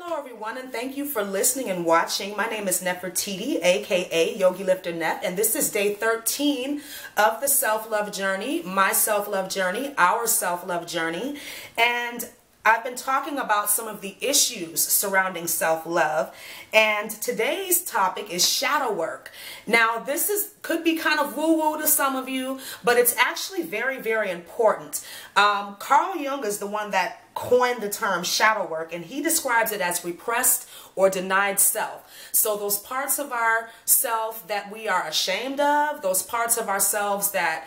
Hello everyone, and thank you for listening and watching. My name is Nefertiti, aka Yogi Lifter Nef, and this is day 13 of the self-love journey, my self-love journey, our self-love journey. And I've been talking about some of the issues surrounding self-love, and today's topic is shadow work. Now, this could be kind of woo-woo to some of you, but it's actually very, very important. Carl Jung is the one that coined the term shadow work, and he describes it as repressed or denied self. So those parts of our self that we are ashamed of, those parts of ourselves that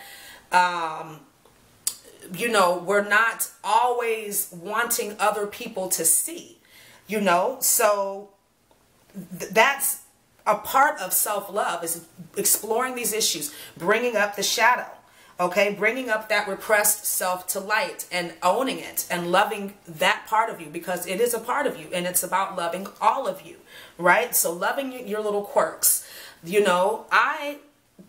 you know, we're not always wanting other people to see, you know. So that's a part of self-love, is exploring these issues, bringing up the shadow, okay, bringing up that repressed self to light and owning it and loving that part of you, because it is a part of you and it's about loving all of you, right? So loving your little quirks. You know, I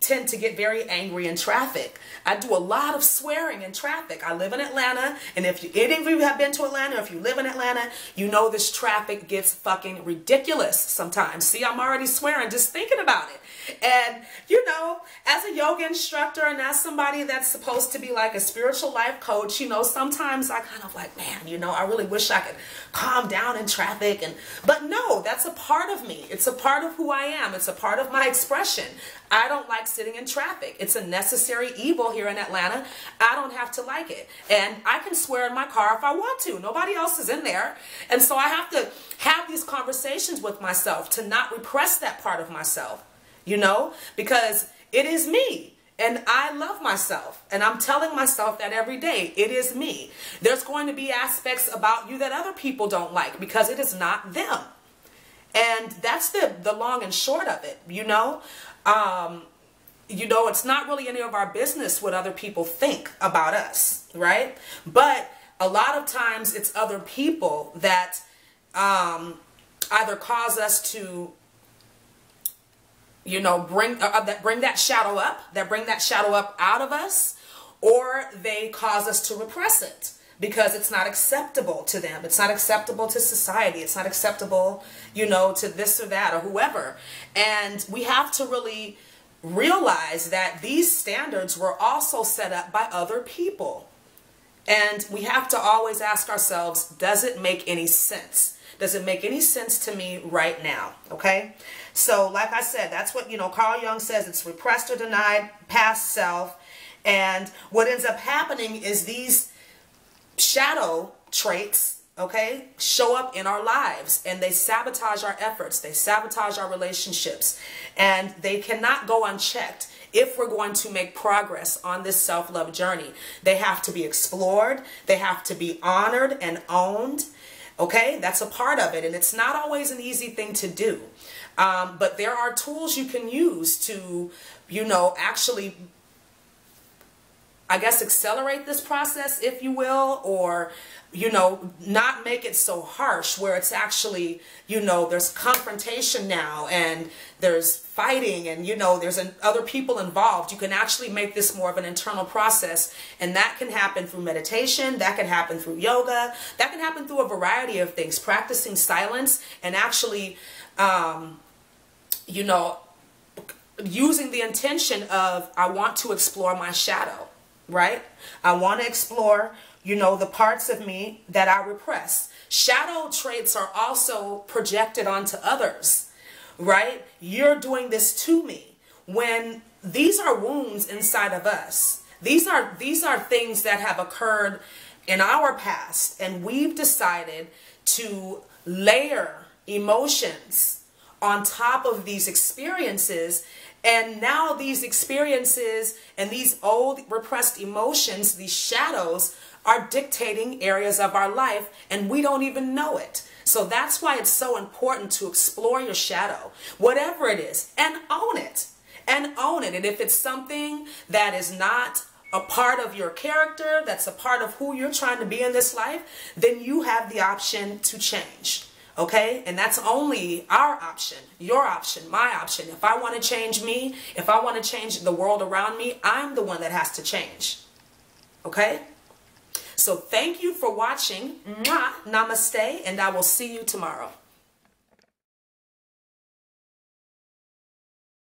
tend to get very angry in traffic. I do a lot of swearing in traffic. I live in Atlanta, and if any of you have been to Atlanta, or if you live in Atlanta, you know this traffic gets fucking ridiculous sometimes. See, I'm already swearing just thinking about it. And, you know, as a yoga instructor and as somebody that's supposed to be like a spiritual life coach, you know, sometimes I kind of like, man, you know, I really wish I could calm down in traffic. But no, that's a part of me. It's a part of who I am. It's a part of my expression. I don't like sitting in traffic. It's a necessary evil here in Atlanta. I don't have to like it. And I can swear in my car if I want to. Nobody else is in there. And so I have to have these conversations with myself to not repress that part of myself. You know, because it is me and I love myself, and I'm telling myself that every day. It is me. There's going to be aspects about you that other people don't like because it is not them. And that's the long and short of it, you know. You know, it's not really any of our business what other people think about us, right? But a lot of times it's other people that either cause us to, you know, bring that shadow up out of us, or they cause us to repress it because it's not acceptable to them. It's not acceptable to society. It's not acceptable, you know, to this or that or whoever. And we have to really realize that these standards were also set up by other people. And we have to always ask ourselves, does it make any sense? Does it make any sense to me right now? Okay. So like I said, that's what, you know, Carl Jung says, it's repressed or denied past self. And what ends up happening is these shadow traits, okay, show up in our lives, and they sabotage our efforts. They sabotage our relationships, and they cannot go unchecked. If we're going to make progress on this self-love journey, they have to be explored. They have to be honored and owned. Okay, that's a part of it, and it's not always an easy thing to do. But there are tools you can use to, you know, actually, I guess, accelerate this process, if you will, or, you know, not make it so harsh where it's actually, you know, there's confrontation now and there's fighting and, you know, there's other people involved. You can actually make this more of an internal process, and that can happen through meditation, that can happen through yoga, that can happen through a variety of things, practicing silence and actually, you know, using the intention of, I want to explore my shadow. Right? I want to explore, you know, the parts of me that I repress. Shadow traits are also projected onto others, right? You're doing this to me. When these are wounds inside of us, these are things that have occurred in our past, and we've decided to layer emotions on top of these experiences. And now these experiences and these old repressed emotions, these shadows, are dictating areas of our life, and we don't even know it. So that's why it's so important to explore your shadow, whatever it is, and own it. And own it. And if it's something that is not a part of your character, that's a part of who you're trying to be in this life, then you have the option to change. Okay, and that's only our option, your option, my option. If I want to change me, if I want to change the world around me, I'm the one that has to change. Okay, So thank you for watching. Mwah, namaste, and I will see you tomorrow.